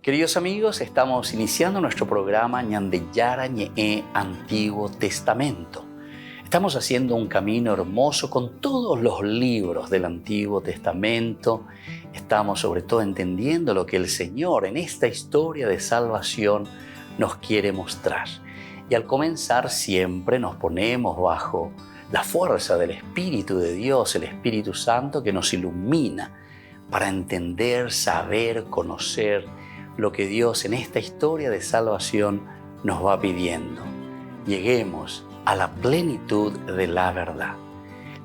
Queridos amigos, estamos iniciando nuestro programa Ñandeyara Ñe'e Antiguo Testamento. Estamos haciendo un camino hermoso con todos los libros del Antiguo Testamento. Estamos sobre todo entendiendo lo que el Señor en esta historia de salvación nos quiere mostrar. Y al comenzar siempre nos ponemos bajo la fuerza del Espíritu de Dios, el Espíritu Santo que nos ilumina para entender, saber, conocer lo que Dios en esta historia de salvación nos va pidiendo. Lleguemos a la plenitud de la verdad.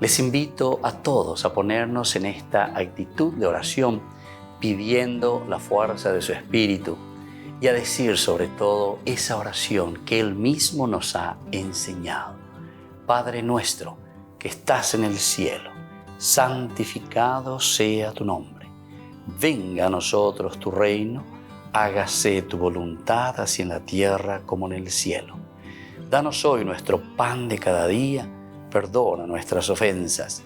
Les invito a todos a ponernos en esta actitud de oración, pidiendo la fuerza de su Espíritu y a decir sobre todo esa oración que Él mismo nos ha enseñado. Padre nuestro que estás en el cielo, santificado sea tu nombre. Venga a nosotros tu reino. Hágase tu voluntad así en la tierra como en el cielo. Danos hoy nuestro pan de cada día. Perdona nuestras ofensas,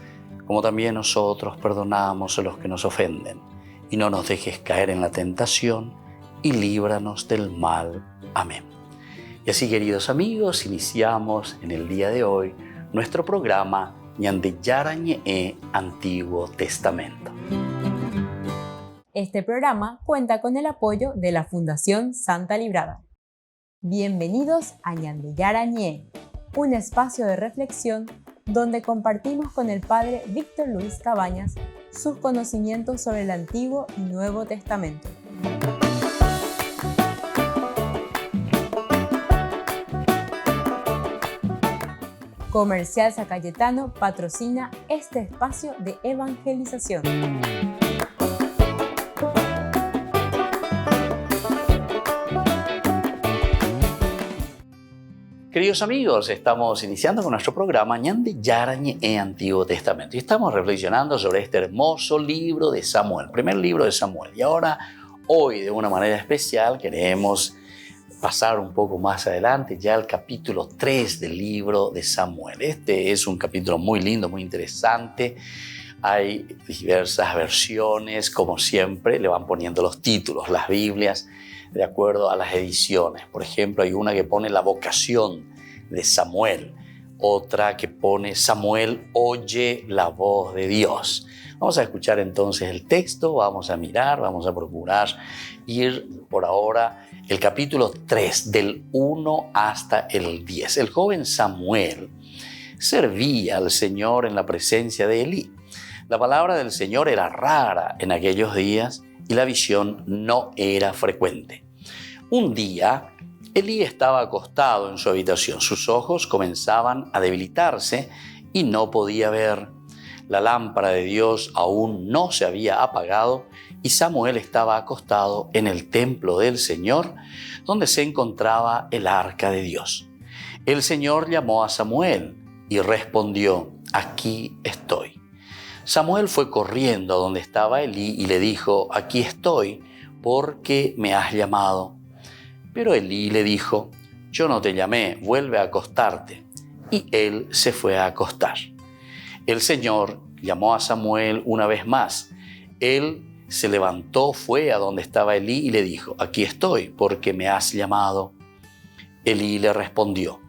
como también nosotros perdonamos a los que nos ofenden. Y no nos dejes caer en la tentación, y líbranos del mal. Amén. Y así, queridos amigos, iniciamos en el día de hoy nuestro programa Ñandeyara Ñe'e Antiguo Testamento. Este programa cuenta con el apoyo de la Fundación Santa Librada. Bienvenidos a Ñandeyara Ñe'e, un espacio de reflexión donde compartimos con el Padre Víctor Luis Cabañas sus conocimientos sobre el Antiguo y Nuevo Testamento. Comercial San Cayetano patrocina este espacio de evangelización. Queridos amigos, estamos iniciando con nuestro programa Ñandeyara Ñe'e Antiguo Testamento y estamos reflexionando sobre este hermoso libro de Samuel, primer libro de Samuel. Y ahora, hoy, de una manera especial, queremos pasar un poco más adelante ya al capítulo 3 del libro de Samuel. Este es un capítulo muy lindo, muy interesante. Hay diversas versiones, como siempre, le van poniendo los títulos, las Biblias, de acuerdo a las ediciones. Por ejemplo, hay una que pone la vocación de Samuel, otra que pone Samuel oye la voz de Dios. Vamos a escuchar entonces el texto, vamos a mirar, vamos a procurar ir por ahora el capítulo 3, del 1 hasta el 10. El joven Samuel servía al Señor en la presencia de Elí. La palabra del Señor era rara en aquellos días y la visión no era frecuente. Un día, Elí estaba acostado en su habitación. Sus ojos comenzaban a debilitarse y no podía ver. La lámpara de Dios aún no se había apagado y Samuel estaba acostado en el templo del Señor, donde se encontraba el arca de Dios. El Señor llamó a Samuel y respondió: «Aquí estoy». Samuel fue corriendo a donde estaba Elí y le dijo: «Aquí estoy, porque me has llamado». Pero Elí le dijo: «Yo no te llamé, vuelve a acostarte». Y él se fue a acostar. El Señor llamó a Samuel una vez más. Él se levantó, fue a donde estaba Elí y le dijo: «Aquí estoy, porque me has llamado». Elí le respondió: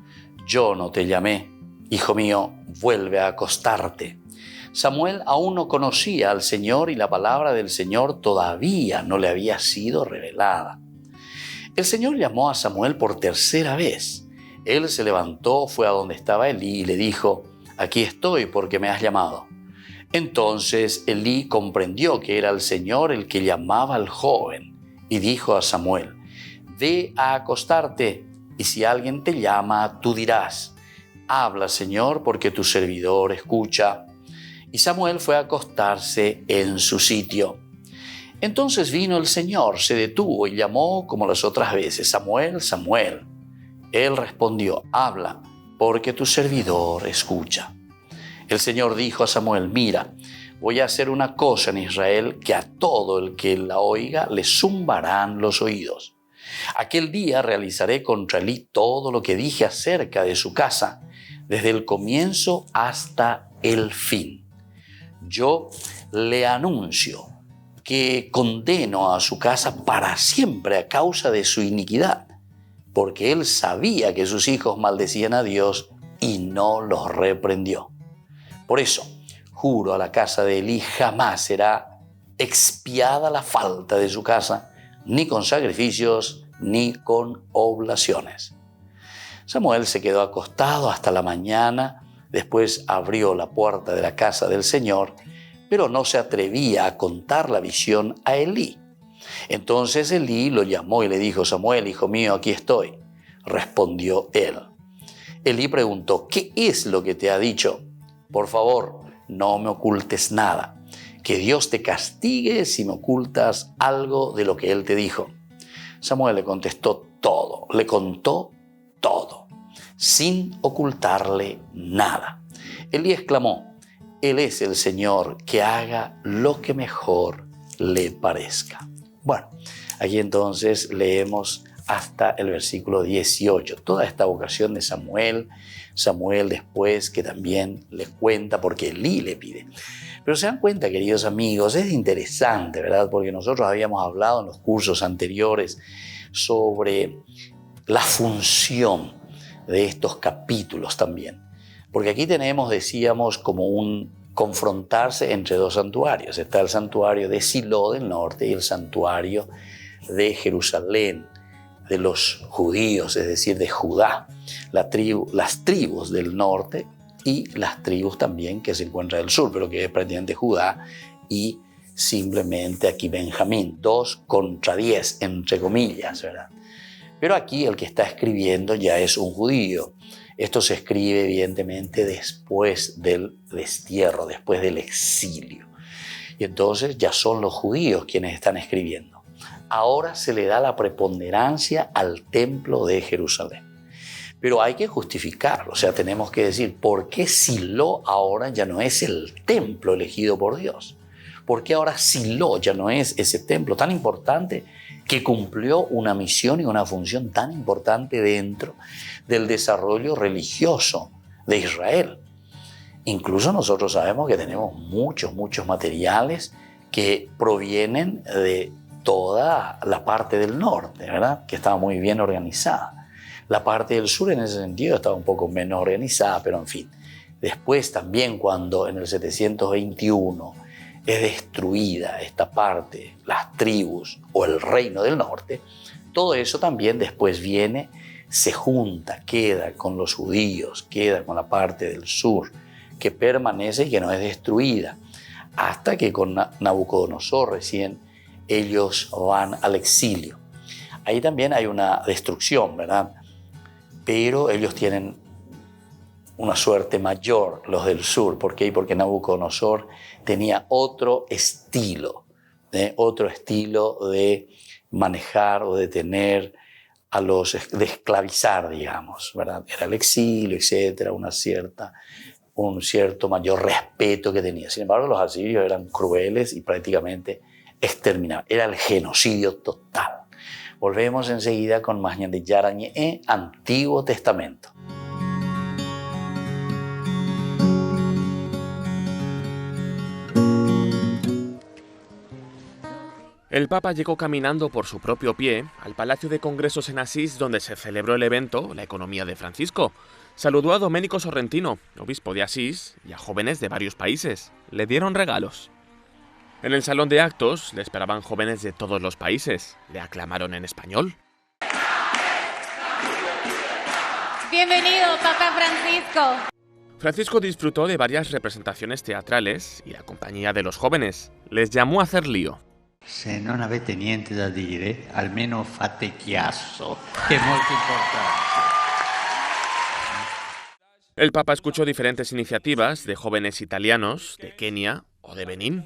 «Yo no te llamé, hijo mío, vuelve a acostarte». Samuel aún no conocía al Señor y la palabra del Señor todavía no le había sido revelada. El Señor llamó a Samuel por tercera vez. Él se levantó, fue a donde estaba Elí y le dijo: «Aquí estoy, porque me has llamado». Entonces Elí comprendió que era el Señor el que llamaba al joven y dijo a Samuel: «Ve a acostarte, y si alguien te llama, tú dirás: Habla, Señor, porque tu servidor escucha». Y Samuel fue a acostarse en su sitio. Entonces vino el Señor, se detuvo y llamó como las otras veces: «Samuel, Samuel». Él respondió: «Habla, porque tu servidor escucha». El Señor dijo a Samuel: «Mira, voy a hacer una cosa en Israel que a todo el que la oiga le zumbarán los oídos. Aquel día realizaré contra Elí todo lo que dije acerca de su casa, desde el comienzo hasta el fin. Yo le anuncio que condeno a su casa para siempre a causa de su iniquidad, porque él sabía que sus hijos maldecían a Dios y no los reprendió. Por eso, juro a la casa de Elí, jamás será expiada la falta de su casa, ni con sacrificios, ni con oblaciones. Samuel se quedó acostado hasta la mañana, después abrió la puerta de la casa del Señor, pero no se atrevía a contar la visión a Elí. Entonces Elí lo llamó y le dijo: Samuel, hijo mío, aquí estoy. Respondió él. Elí preguntó: ¿qué es lo que te ha dicho? Por favor, no me ocultes nada. Que Dios te castigue si me ocultas algo de lo que él te dijo. Samuel le contestó todo, le contó todo, sin ocultarle nada. Elí exclamó: Él es el Señor, que haga lo que mejor le parezca. Bueno, aquí entonces leemos hasta el versículo 18. Toda esta vocación de Samuel después que también le cuenta porque Elí le pide. Pero se dan cuenta, queridos amigos, es interesante, ¿verdad? Porque nosotros habíamos hablado en los cursos anteriores sobre la función de estos capítulos también. Porque aquí tenemos, decíamos, como un confrontarse entre dos santuarios. Está el santuario de Silo del norte y el santuario de Jerusalén, de los judíos, es decir, de Judá, las tribus del norte y las tribus también que se encuentran del sur, pero que es prácticamente Judá y simplemente aquí Benjamín, 2 contra 10, entre comillas, ¿verdad? Pero aquí el que está escribiendo ya es un judío. Esto se escribe evidentemente después del destierro, después del exilio. Y entonces ya son los judíos quienes están escribiendo. Ahora se le da la preponderancia al templo de Jerusalén. Pero hay que justificarlo, o sea, tenemos que decir, ¿por qué Silo ahora ya no es el templo elegido por Dios? ¿Por qué ahora Silo ya no es ese templo tan importante que cumplió una misión y una función tan importante dentro del desarrollo religioso de Israel? Incluso nosotros sabemos que tenemos muchos materiales que provienen de toda la parte del norte, ¿verdad? Que estaba muy bien organizada. La parte del sur en ese sentido estaba un poco menos organizada, pero en fin. Después también cuando en el 721 es destruida esta parte, las tribus o el reino del norte, todo eso también después viene, se junta, queda con los judíos, queda con la parte del sur, que permanece y que no es destruida, hasta que con Nabucodonosor recién ellos van al exilio. Ahí también hay una destrucción, ¿verdad? Pero ellos tienen una suerte mayor, los del sur. ¿Por qué? Porque Nabucodonosor tenía otro estilo de manejar o de tener a los, de esclavizar, digamos, ¿verdad? Era el exilio, etcétera, un cierto mayor respeto que tenía. Sin embargo, los asirios eran crueles y prácticamente exterminaban. Era el genocidio total. Volvemos enseguida con más Ñande Yarañe, Antiguo Testamento. El Papa llegó caminando por su propio pie al Palacio de Congresos en Asís, donde se celebró el evento La economía de Francisco. Saludó a Domenico Sorrentino, obispo de Asís, y a jóvenes de varios países. Le dieron regalos. En el salón de actos le esperaban jóvenes de todos los países. Le aclamaron en español. Bienvenido, Papa Francisco. Francisco disfrutó de varias representaciones teatrales y la compañía de los jóvenes. Les llamó a hacer lío. Se non avete niente da dire, almeno fate chiasso, che è molto importante. El Papa escuchó diferentes iniciativas de jóvenes italianos, de Kenia o de Benín.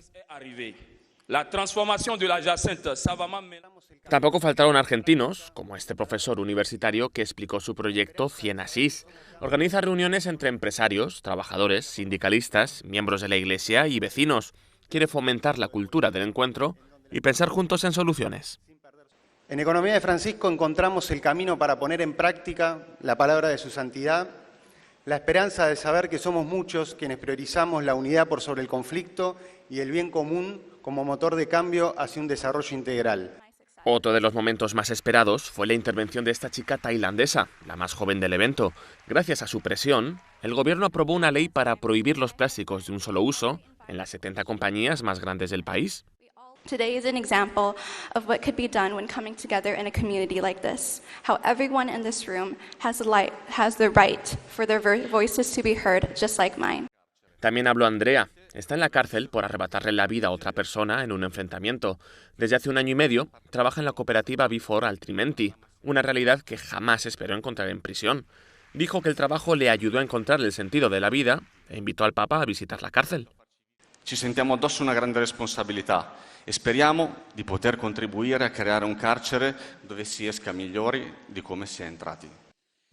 Tampoco faltaron argentinos, como este profesor universitario que explicó su proyecto 100 Asís. Organiza reuniones entre empresarios, trabajadores, sindicalistas, miembros de la Iglesia y vecinos. Quiere fomentar la cultura del encuentro y pensar juntos en soluciones. En Economía de Francisco encontramos el camino para poner en práctica la palabra de su santidad La esperanza de saber que somos muchos quienes priorizamos la unidad por sobre el conflicto y el bien común como motor de cambio hacia un desarrollo integral. Otro de los momentos más esperados fue la intervención de esta chica tailandesa, la más joven del evento. Gracias a su presión, el gobierno aprobó una ley para prohibir los plásticos de un solo uso en las 70 compañías más grandes del país. Today is an example of what could be done when coming together in a community like this. How everyone in this room has the right for their voices to be heard, just like mine. También habló Andrea. Está en la cárcel por arrebatarle la vida a otra persona en un enfrentamiento. Desde hace 1 año y medio trabaja en la cooperativa Before Altrimenti, una realidad que jamás esperó encontrar en prisión. Dijo que el trabajo le ayudó a encontrar el sentido de la vida e invitó al Papa a visitar la cárcel. Ci sentiamo addosso una grande responsabilità e speriamo di poter contribuire a creare un carcere dove si esca migliori di come si è entrati.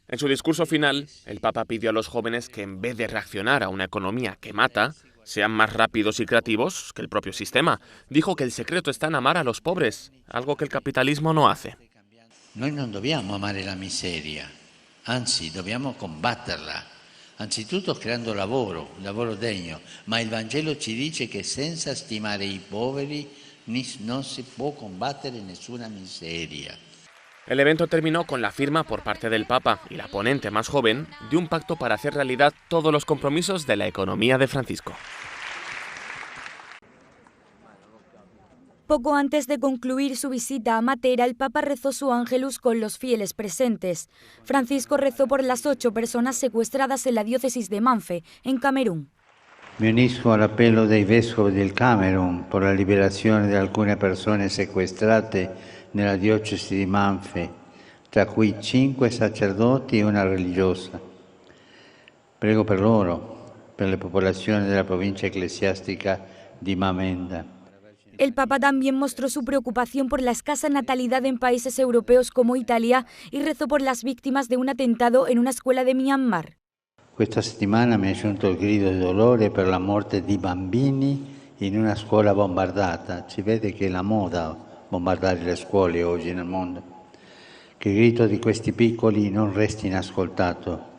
En su discurso final, el Papa pidió a los jóvenes que en vez de reaccionar a una economía que mata, sean más rápidos y creativos que el propio sistema. Dijo que el secreto está en amar a los pobres, algo que el capitalismo no hace. Noi non dobbiamo amare la miseria, anzi dobbiamo combatterla, anzitutto creando lavoro degno, ma il Vangelo ci dice che senza stimare i poveri non si può combattere nessuna miseria. El evento terminó con la firma por parte del Papa y la ponente más joven de un pacto para hacer realidad todos los compromisos de la economía de Francisco. Poco antes de concluir su visita a Matera, el Papa rezó su Ángelus con los fieles presentes. Francisco rezó por las 8 personas secuestradas en la diócesis de Manfe, en Camerún. Mi unisco all'appello dei vescovi del Camerun per la liberazione di alcune persone sequestrate nella diocesi di Manfe, tra cui 5 sacerdoti e una religiosa. Prego per loro, per le popolazioni della provincia eclesiástica di Mamenda. El Papa también mostró su preocupación por la escasa natalidad en países europeos como Italia y rezó por las víctimas de un atentado en una escuela de Myanmar. Questa settimana mi è giunto il grido di dolore per la morte di bambini in una scuola bombardata. Si vede che è la moda bombardare le scuole oggi nel mondo. Che il grido di questi piccoli non resti inascoltato.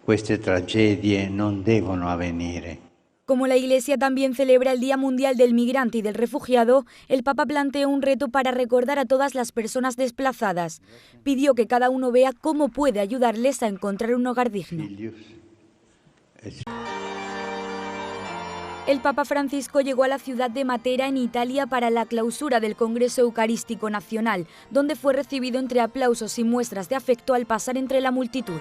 Queste tragedie non devono avvenire. Como la Iglesia también celebra el Día Mundial del Migrante y del Refugiado, el Papa planteó un reto para recordar a todas las personas desplazadas. Pidió que cada uno vea cómo puede ayudarles a encontrar un hogar digno. El Papa Francisco llegó a la ciudad de Matera, en Italia, para la clausura del Congreso Eucarístico Nacional, donde fue recibido entre aplausos y muestras de afecto al pasar entre la multitud.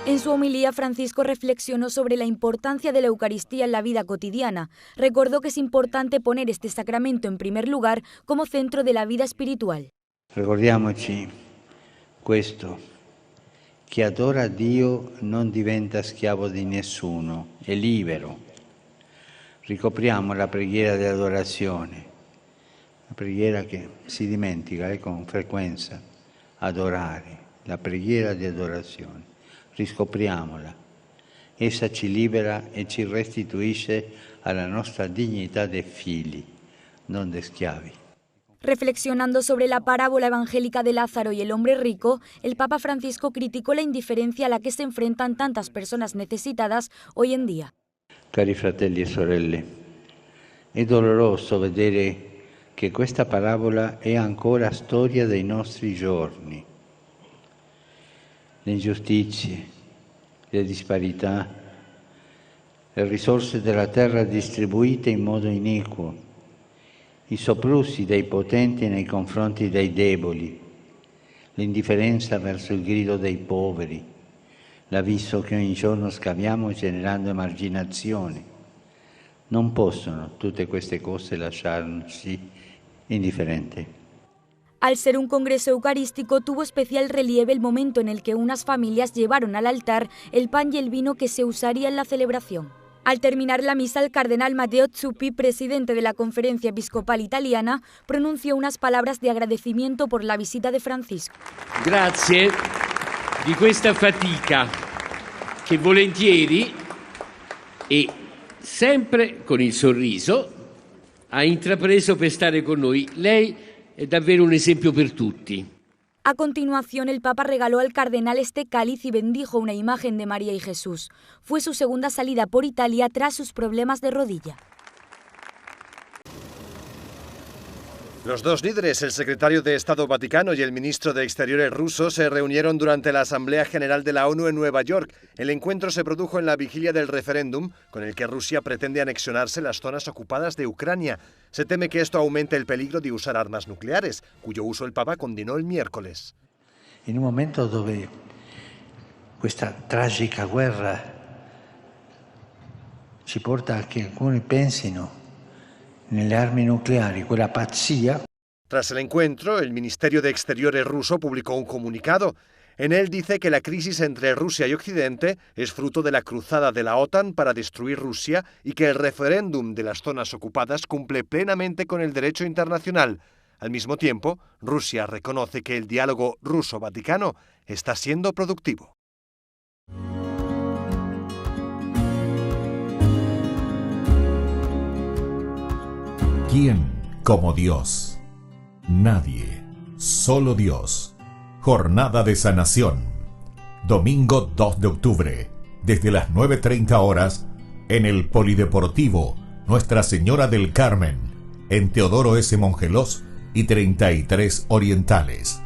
En su homilía, Francisco reflexionó sobre la importancia de la Eucaristía en la vida cotidiana. Recordó que es importante poner este sacramento en primer lugar como centro de la vida espiritual. Ricordiamoci questo, chi adora Dio non diventa schiavo di nessuno, è libero. Ricopriamo la preghiera di adorazione, la preghiera che si dimentica con frequenza, adorare, la preghiera di adorazione. Riscopriamola. Essa ci libera e ci restituisce alla nostra dignità de figli, non de schiavi. Reflexionando sobre la parábola evangélica de Lázaro y el hombre rico, el Papa Francisco criticó la indiferencia a la que se enfrentan tantas personas necesitadas hoy en día. Cari fratelli e sorelle, è doloroso vedere che questa parabola è ancora storia dei nostri giorni. Le ingiustizie, le disparità, le risorse della terra distribuite in modo iniquo, i soprusi dei potenti nei confronti dei deboli, l'indifferenza verso il grido dei poveri, l'abisso che ogni giorno scaviamo generando emarginazione. Non possono tutte queste cose lasciarci indifferenti. Al ser un congreso eucarístico, tuvo especial relieve el momento en el que unas familias llevaron al altar el pan y el vino que se usaría en la celebración. Al terminar la misa, el cardenal Matteo Zuppi, presidente de la Conferencia Episcopal Italiana, pronunció unas palabras de agradecimiento por la visita de Francisco. Grazie di questa fatica che volentieri e sempre con il sorriso ha intrapreso per stare con noi. Lei è davvero un esempio per tutti. A continuación, el Papa regaló al cardenal este cáliz y bendijo una imagen de María y Jesús. Fue su segunda salida por Italia tras sus problemas de rodilla. Los dos líderes, el secretario de Estado Vaticano y el ministro de Exteriores ruso, se reunieron durante la Asamblea General de la ONU en Nueva York. El encuentro se produjo en la vigilia del referéndum con el que Rusia pretende anexionarse las zonas ocupadas de Ucrania. Se teme que esto aumente el peligro de usar armas nucleares, cuyo uso el Papa condenó el miércoles. En un momento dove questa tragica guerra ci porta a che alcuni pensino nelle armi nucleari, quella pazzia. Tras el encuentro, el Ministerio de Exteriores ruso publicó un comunicado. En él dice que la crisis entre Rusia y Occidente es fruto de la cruzada de la OTAN para destruir Rusia y que el referéndum de las zonas ocupadas cumple plenamente con el derecho internacional. Al mismo tiempo, Rusia reconoce que el diálogo ruso-vaticano está siendo productivo. ¿Quién como Dios? Nadie, solo Dios. Jornada de sanación. Domingo 2 de octubre, desde las 9:30 horas, en el Polideportivo Nuestra Señora del Carmen, en Teodoro S. Mongelós y 33 Orientales.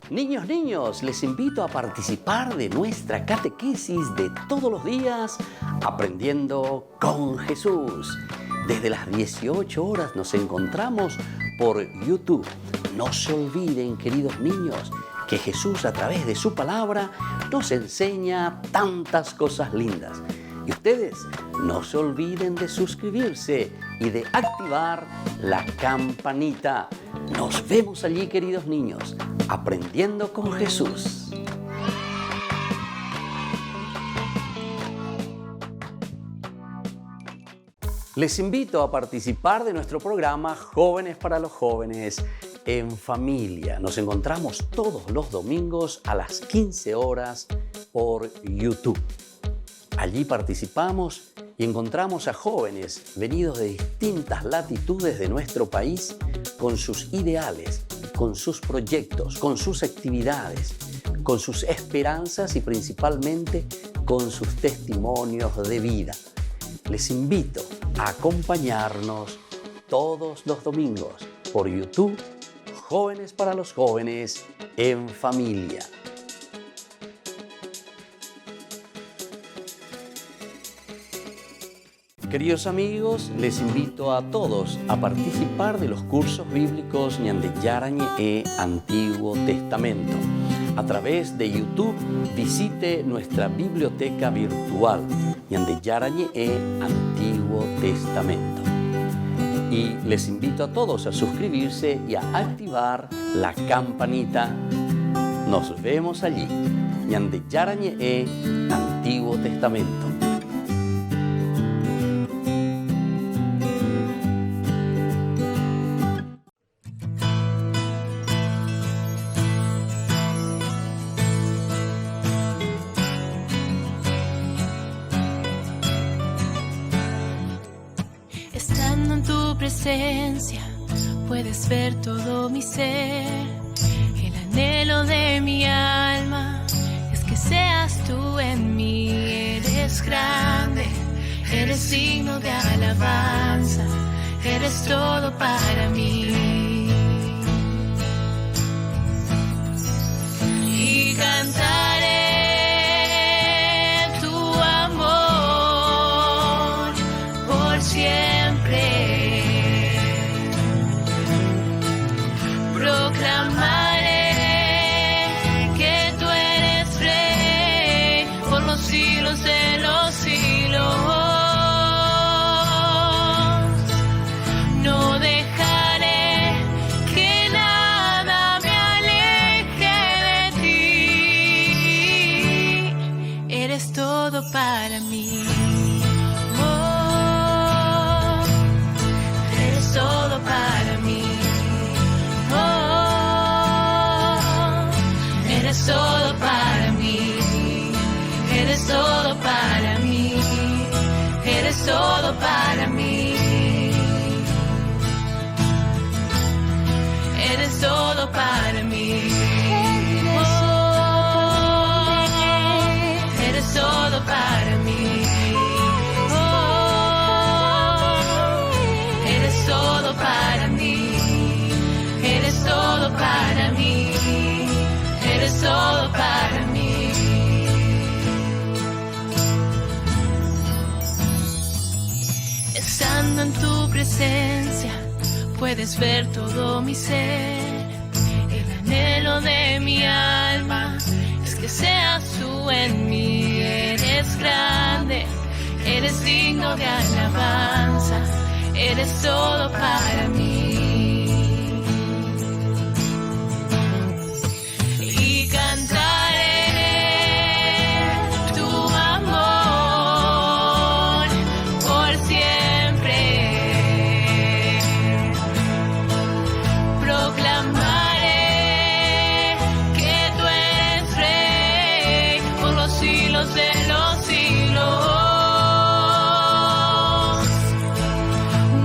Niños, les invito a participar de nuestra catequesis de todos los días, Aprendiendo con Jesús. Desde las 18 horas nos encontramos por YouTube. No se olviden, queridos niños, que Jesús a través de su palabra nos enseña tantas cosas lindas. Y ustedes no se olviden de suscribirse y de activar la campanita. Nos vemos allí, queridos niños, Aprendiendo con Jesús. Les invito a participar de nuestro programa Jóvenes para los Jóvenes en Familia. Nos encontramos todos los domingos a las 15 horas por YouTube. Allí participamos y encontramos a jóvenes venidos de distintas latitudes de nuestro país con sus ideales, con sus proyectos, con sus actividades, con sus esperanzas y principalmente con sus testimonios de vida. Les invito a acompañarnos todos los domingos por YouTube, Jóvenes para los Jóvenes en Familia. Queridos amigos, les invito a todos a participar de los cursos bíblicos Ñande Yarañe Antiguo Testamento. A través de YouTube visite nuestra biblioteca virtual Ñande Yarañe Antiguo Testamento. Y les invito a todos a suscribirse y a activar la campanita. Nos vemos allí, Ñande Yarañe Antiguo Testamento. Puedes ver todo mi ser, el anhelo de mi alma es que seas tú en mí. Eres grande, eres signo de alabanza, eres todo para mí. Y cantaré tu amor por siempre. Proclamaré que tú eres rey por los siglos de los siglos. No dejaré que nada me aleje de ti. Eres todo para mí. Oh, eres todo para mí. Eres todo para mí, eres todo para mí, eres todo para mí. presencia, puedes ver todo mi ser. El anhelo de mi alma es que seas tú en mí. Eres grande, eres digno de alabanza, eres todo para mí. Y cantaré tu amor por siempre. Proclamaré que tú eres rey por los siglos de los siglos.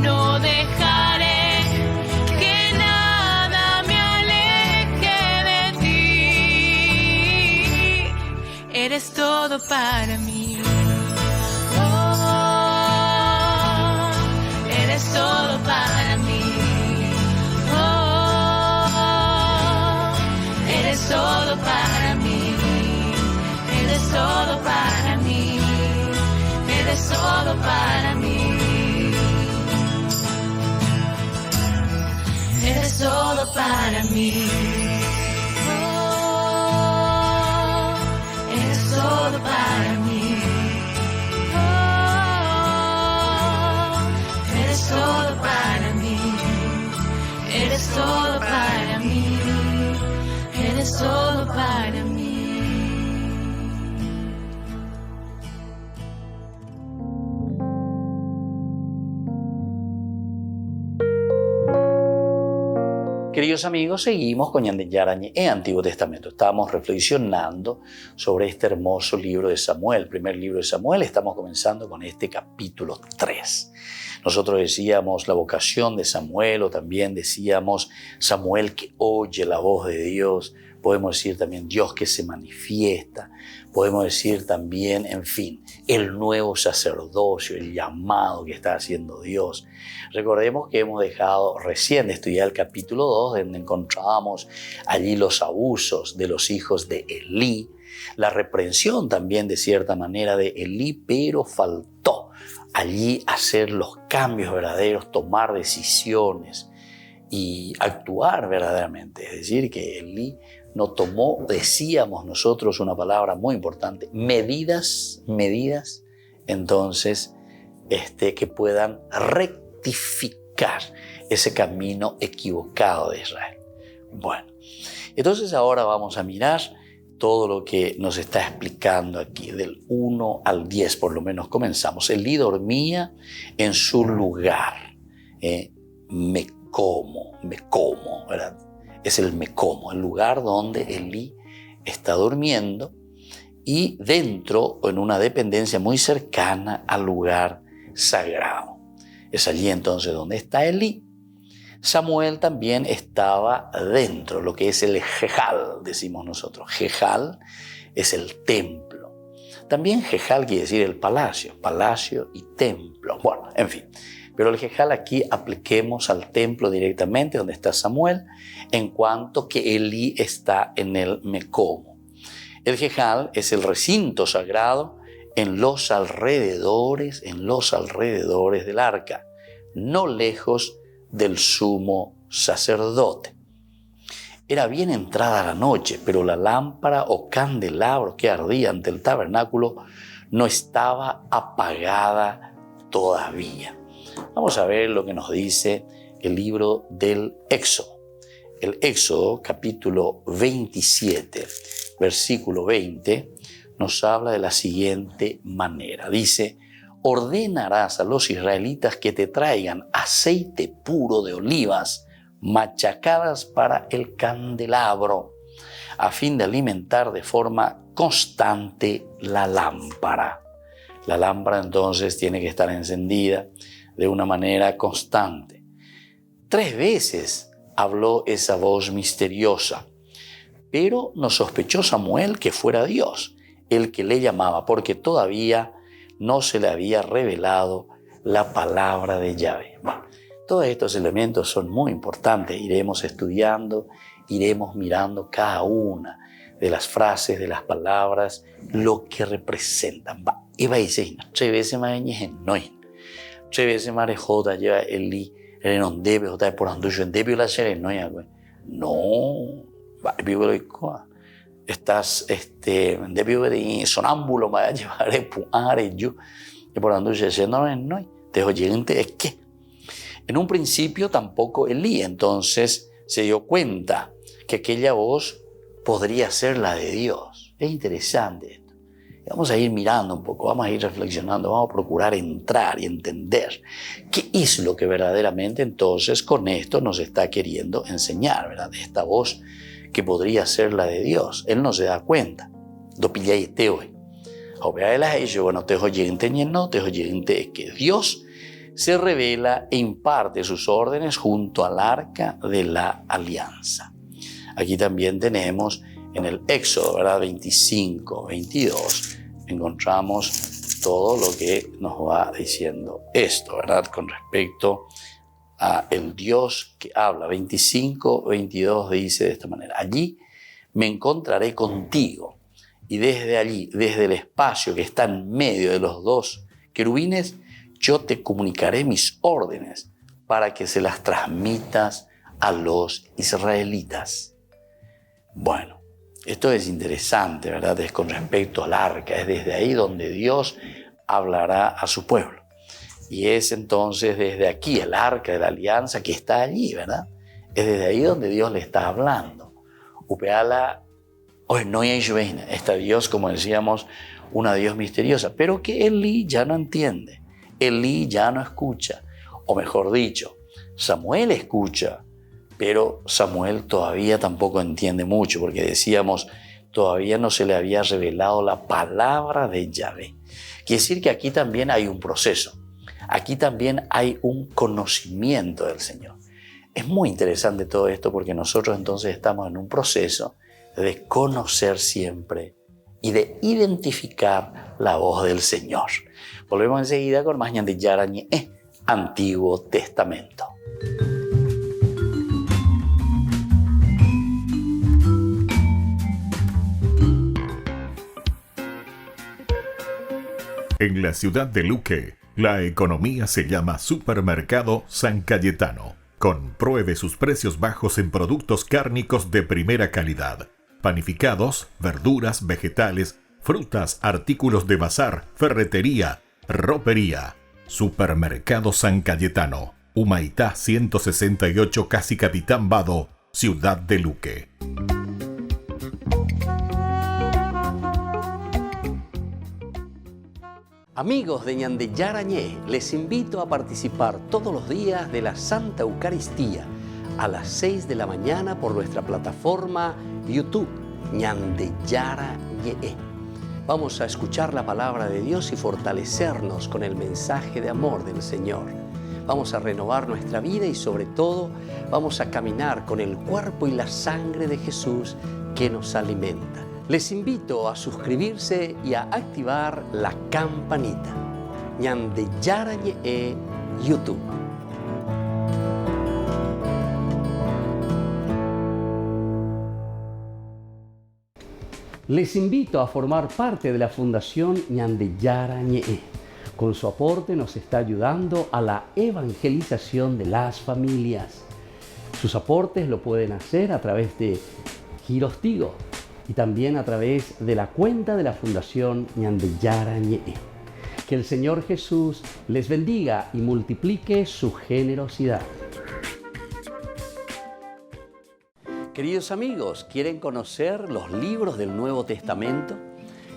No dejaré que nada me aleje de ti. Eres todo para mí. Oh, eres todo para mí. Oh, eres todo para mí. Eres todo para mí. Eres todo para mí. Eres todo para mí. Oh, eres todo para mí. Oh, eres todo para mí. Eres todo para mí. Eres todo para mí. Queridos amigos, seguimos con Ñande Yarañe en Antiguo Testamento. Estamos reflexionando sobre este hermoso libro de Samuel, el primer libro de Samuel. Estamos comenzando con este capítulo 3. Nosotros decíamos la vocación de Samuel, o también decíamos Samuel que oye la voz de Dios. Podemos decir también Dios que se manifiesta. Podemos decir también, en fin, el nuevo sacerdocio, el llamado que está haciendo Dios. Recordemos que hemos dejado recién de estudiar el capítulo 2, donde encontrábamos allí los abusos de los hijos de Elí, la reprensión también de cierta manera de Elí, pero faltó allí hacer los cambios verdaderos, tomar decisiones y actuar verdaderamente. Es decir, que Elí no tomó, decíamos nosotros una palabra muy importante, medidas, entonces, que puedan rectificar ese camino equivocado de Israel. Bueno, entonces ahora vamos a mirar todo lo que nos está explicando aquí, del 1 al 10 por lo menos comenzamos. Elí dormía en su lugar, me como, ¿verdad? Es el mecomo, el lugar donde Elí está durmiendo, y dentro, en una dependencia muy cercana al lugar sagrado. Es allí entonces donde está Elí. Samuel también estaba dentro, lo que es el Jejal, decimos nosotros. Jejal es el templo. También Jejal quiere decir el palacio y templo. Bueno, en fin. Pero el Jejal aquí apliquemos al templo directamente, donde está Samuel, en cuanto que Elí está en el Mecomo. El Jejal es el recinto sagrado en los alrededores del arca, no lejos del sumo sacerdote. Era bien entrada la noche, pero la lámpara o candelabro que ardía ante el tabernáculo no estaba apagada todavía. Vamos a ver lo que nos dice el libro del Éxodo. El Éxodo, capítulo 27, versículo 20, nos habla de la siguiente manera. Dice: ordenarás a los israelitas que te traigan aceite puro de olivas machacadas para el candelabro, a fin de alimentar de forma constante la lámpara. La lámpara entonces tiene que estar encendida de una manera constante. 3 veces habló esa voz misteriosa, pero no sospechó Samuel que fuera Dios el que le llamaba, porque todavía no se le había revelado la palabra de Yahvé. Bueno, todos estos elementos son muy importantes. Iremos estudiando, iremos mirando cada una de las frases, de las palabras, lo que representan. Eva dice, 3 veces más 3 veces más de Jota lleva Eli, el non debe, Jota por anduyo en debe la serie, no ya, güey. No, va, vivo lo igual. Estás, debe de sonámbulo, me va a llevar a puare yo, y por anduyo no, te oyente es que. En un principio tampoco Elí, entonces se dio cuenta que aquella voz podría ser la de Dios. Es interesante esto. Vamos a ir mirando un poco, vamos a ir reflexionando, vamos a procurar entrar y entender qué es lo que verdaderamente entonces con esto nos está queriendo enseñar, ¿verdad? Esta voz que podría ser la de Dios. Él no se da cuenta. Do pilla y te hoy. Bueno, te oyente no, te oyente es que Dios se revela e imparte sus órdenes junto al arca de la alianza. Aquí también tenemos en el Éxodo, ¿verdad? 25, 22, encontramos todo lo que nos va diciendo esto, ¿verdad? Con respecto a el Dios que habla. 25, 22 dice de esta manera: allí me encontraré contigo, y desde allí, desde el espacio que está en medio de los dos querubines, yo te comunicaré mis órdenes para que se las transmitas a los israelitas. Bueno, esto es interesante, ¿verdad? Es con respecto al arca, es desde ahí donde Dios hablará a su pueblo. Y es entonces desde aquí el arca de la alianza que está allí, ¿verdad? Es desde ahí donde Dios le está hablando. Upeala, hoy no hay está Dios, como decíamos, una Dios misteriosa, pero que Elí ya no entiende. Elí ya no escucha, o mejor dicho, Samuel escucha, pero Samuel todavía tampoco entiende mucho, porque decíamos, todavía no se le había revelado la palabra de Yahvé. Quiere decir que aquí también hay un proceso, aquí también hay un conocimiento del Señor. Es muy interesante todo esto porque nosotros entonces estamos en un proceso de conocer siempre y de identificar la voz del Señor. Volvemos enseguida con más Ñande Yarañe, Antiguo Testamento. En la ciudad de Luque, la economía se llama Supermercado San Cayetano. Compruebe sus precios bajos en productos cárnicos de primera calidad. Panificados, verduras, vegetales, frutas, artículos de bazar, ferretería, ropería. Supermercado San Cayetano, Humaitá 168, Casi Capitán Vado, ciudad de Luque. Amigos de Ñande Yarañé, les invito a participar todos los días de la Santa Eucaristía a las 6 de la mañana por nuestra plataforma YouTube, Ñande Yarañé. Vamos a escuchar la palabra de Dios y fortalecernos con el mensaje de amor del Señor. Vamos a renovar nuestra vida y sobre todo vamos a caminar con el cuerpo y la sangre de Jesús que nos alimenta. Les invito a suscribirse y a activar la campanita. Ñande Yarañé YouTube. Les invito a formar parte de la Fundación Ñande Yarañé. Con su aporte nos está ayudando a la evangelización de las familias. Sus aportes lo pueden hacer a través de Giros Tigo y también a través de la cuenta de la Fundación Ñande Yarañé. Que el Señor Jesús les bendiga y multiplique su generosidad. Queridos amigos, ¿quieren conocer los libros del Nuevo Testamento?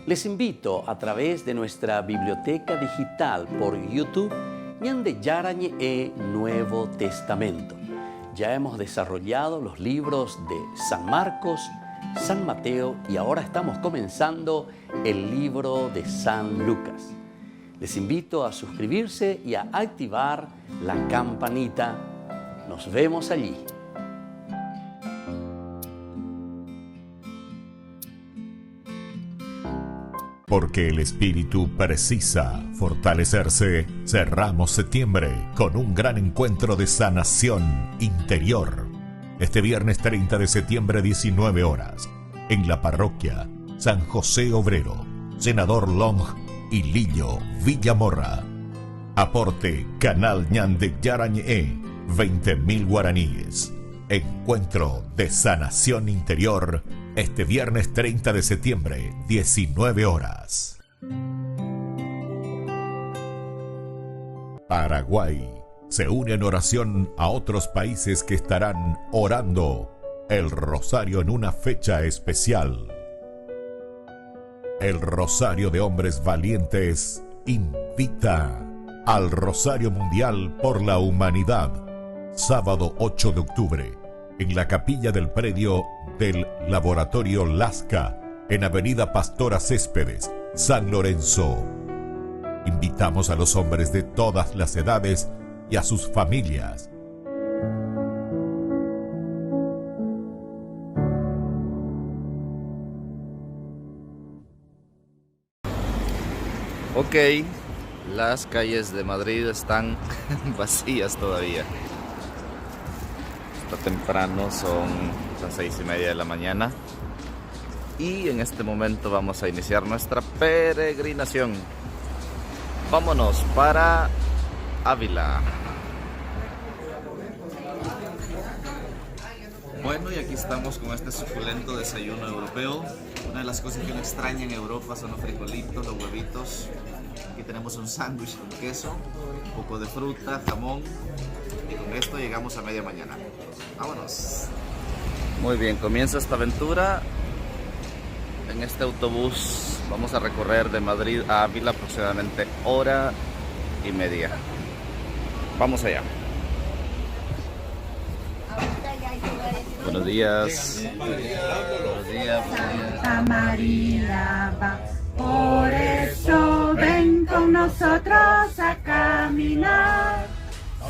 Les invito a través de nuestra biblioteca digital por YouTube, Ñande Yarañé Nuevo Testamento. Ya hemos desarrollado los libros de San Marcos, San Mateo y ahora estamos comenzando el libro de San Lucas. Les invito a suscribirse y a activar la campanita. Nos vemos allí. Porque el espíritu precisa fortalecerse, cerramos septiembre con un gran encuentro de sanación interior. Este viernes 30 de septiembre, 19 horas, en la parroquia San José Obrero, Senador Long y Lillo, Villamorra. Aporte Canal Ñande Yarañé, 20.000 guaraníes. Encuentro de sanación interior este viernes 30 de septiembre, 19 horas. Paraguay se une en oración a otros países que estarán orando el rosario en una fecha especial. El Rosario de Hombres Valientes invita al Rosario Mundial por la Humanidad, sábado 8 de octubre, en la capilla del predio del Laboratorio Lasca, en Avenida Pastora Céspedes, San Lorenzo. Invitamos a los hombres de todas las edades y a sus familias. Ok, las calles de Madrid están vacías todavía. Está temprano, son las 6:30 de la mañana. Y en este momento vamos a iniciar nuestra peregrinación. Vámonos para Ávila. Bueno, y aquí estamos con este suculento desayuno europeo. Una de las cosas que uno extraña en Europa son los frijolitos, los huevitos. Aquí tenemos un sándwich con queso, un poco de fruta, jamón. Y con esto llegamos a media mañana. ¡Vámonos! Muy bien, comienza esta aventura. En este autobús vamos a recorrer de Madrid a Ávila aproximadamente 1:30. Vamos allá. Buenos días. Buenos días. Santa María va, por eso ven con nosotros a caminar.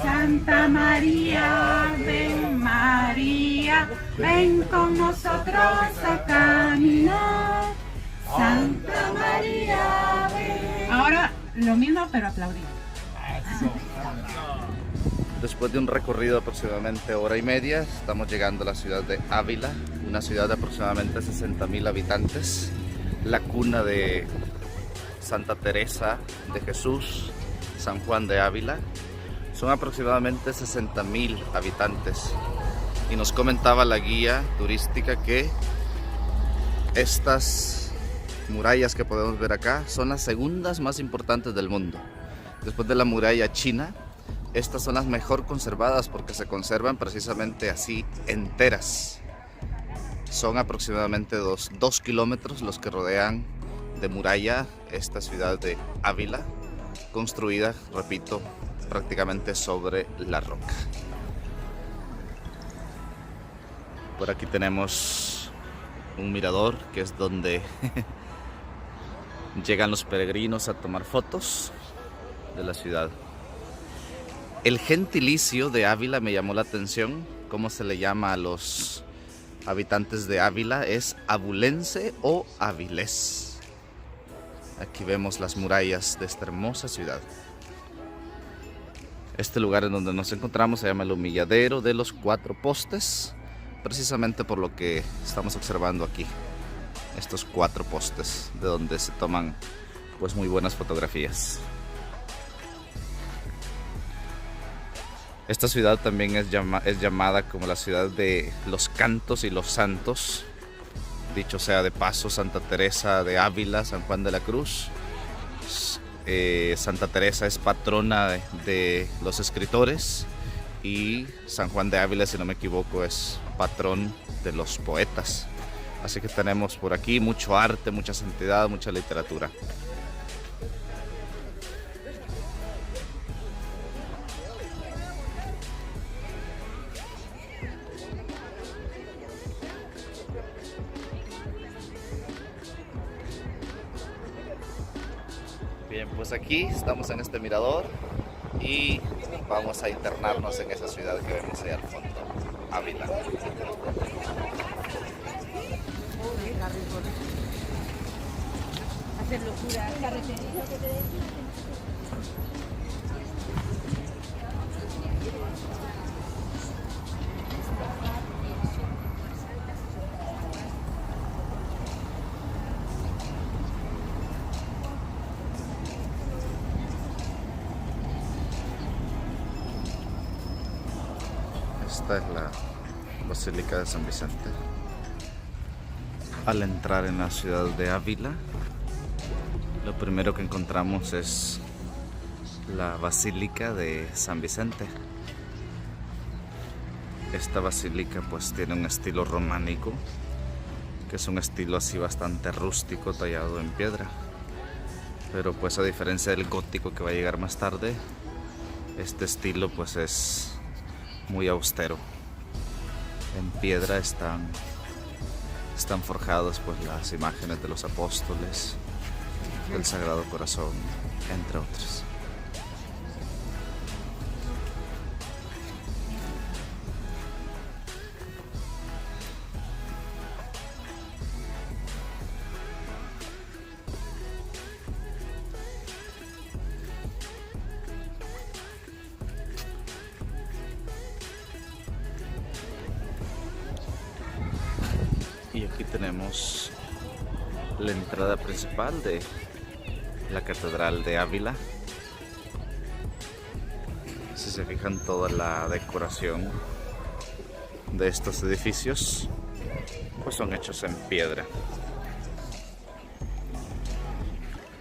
Santa María, ven con nosotros a caminar. Santa María, ven. Ahora lo mismo, pero aplaudir. Después de un recorrido de aproximadamente 1:30, estamos llegando a la ciudad de Ávila, una ciudad de aproximadamente 60.000 habitantes, la cuna de Santa Teresa de Jesús, San Juan de Ávila. Son aproximadamente 60.000 habitantes. Y nos comentaba la guía turística que estas murallas que podemos ver acá son las segundas más importantes del mundo. Después de la muralla china, estas son las mejor conservadas porque se conservan precisamente así enteras. Son aproximadamente 2 kilómetros los que rodean de muralla esta ciudad de Ávila, construida, repito, prácticamente sobre la roca. Por aquí tenemos un mirador que es donde llegan los peregrinos a tomar fotos de la ciudad. El gentilicio de Ávila me llamó la atención. ¿Cómo se le llama a los habitantes de Ávila? Es abulense o avilés. Aquí vemos las murallas de esta hermosa ciudad. Este lugar en donde nos encontramos se llama el Humilladero de los 4 Postes, precisamente por lo que estamos observando aquí. Estos 4 postes de donde se toman pues muy buenas fotografías. Esta ciudad también es llamada como la ciudad de los cantos y los santos. Dicho sea de paso, Santa Teresa de Ávila, San Juan de la Cruz. Santa Teresa es patrona de los escritores y San Juan de Ávila, si no me equivoco, es patrón de los poetas. Así que tenemos por aquí mucho arte, mucha santidad, mucha literatura. Bien, pues aquí estamos en este mirador y vamos a internarnos en esa ciudad que vemos ahí al fondo, Ávila. Hacer locura, carretería. Esta es la Basílica de San Vicente. Al entrar en la ciudad de Ávila, lo primero que encontramos es la Basílica de San Vicente. Esta basílica pues tiene un estilo románico, que es un estilo así bastante rústico, tallado en piedra. Pero pues a diferencia del gótico que va a llegar más tarde, este estilo pues es muy austero. En piedra están forjadas pues las imágenes de los apóstoles, del Sagrado Corazón, entre otros. Y aquí tenemos la entrada principal de la Catedral de Ávila. Si se fijan, toda la decoración de estos edificios pues son hechos en piedra.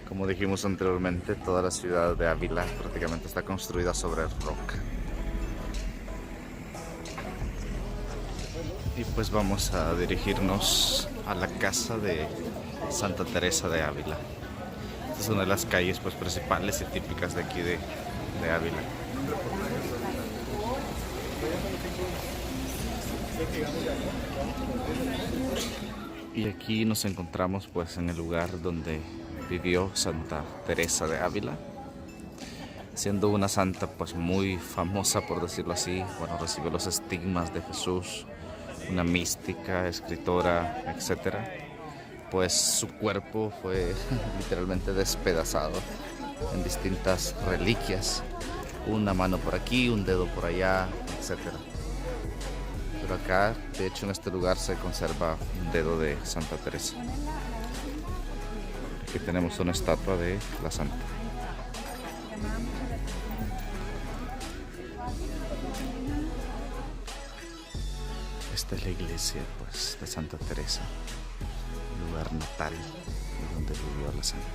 Como dijimos anteriormente, toda la ciudad de Ávila prácticamente está construida sobre roca. Y pues vamos a dirigirnos a la casa de Santa Teresa de Ávila. Esta es una de las calles pues principales y típicas de aquí de Ávila. Y aquí nos encontramos pues en el lugar donde vivió Santa Teresa de Ávila, siendo una santa pues muy famosa, por decirlo así. Bueno, recibió los estigmas de Jesús, una mística, escritora, etc. Pues su cuerpo fue literalmente despedazado en distintas reliquias, una mano por aquí, un dedo por allá, etc. Pero acá, de hecho, en este lugar se conserva un dedo de Santa Teresa. Aquí tenemos una estatua de la santa. Esta es la iglesia pues, de Santa Teresa, el lugar natal donde vivió la santa.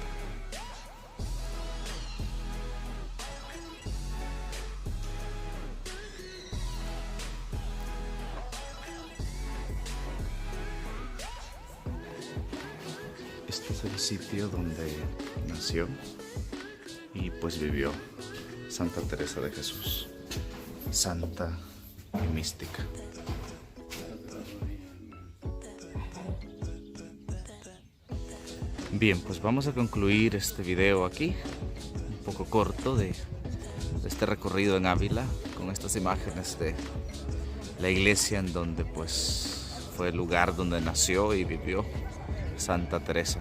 Este es el sitio donde nació y pues vivió Santa Teresa de Jesús, santa y mística. Bien, pues vamos a concluir este video aquí, un poco corto de este recorrido en Ávila, con estas imágenes de la iglesia en donde pues fue el lugar donde nació y vivió Santa Teresa.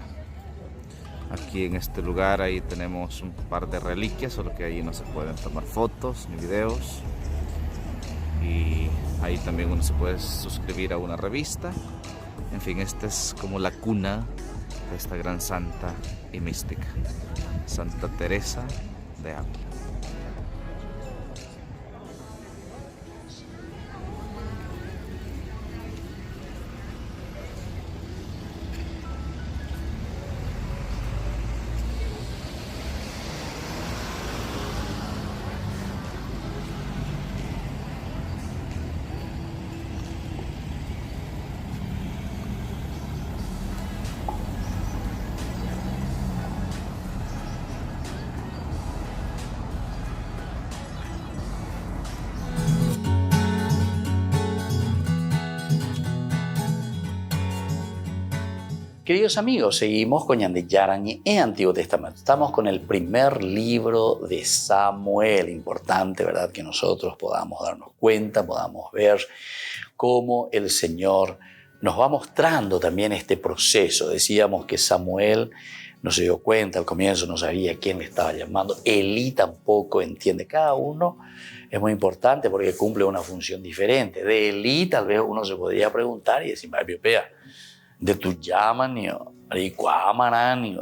Aquí en este lugar ahí tenemos un par de reliquias, solo que ahí no se pueden tomar fotos ni videos. Y ahí también uno se puede suscribir a una revista. En fin, esta es como la cuna de esta gran santa y mística, Santa Teresa de Ávila. Queridos amigos, seguimos con Ñande Yarañe en Antiguo Testamento. Estamos con el primer libro de Samuel. Importante, ¿verdad?, que nosotros podamos darnos cuenta, podamos ver cómo el Señor nos va mostrando también este proceso. Decíamos que Samuel no se dio cuenta al comienzo, no sabía quién le estaba llamando. Elí tampoco entiende. Cada uno es muy importante porque cumple una función diferente. De Elí tal vez uno se podría preguntar y decir, de tu llaman,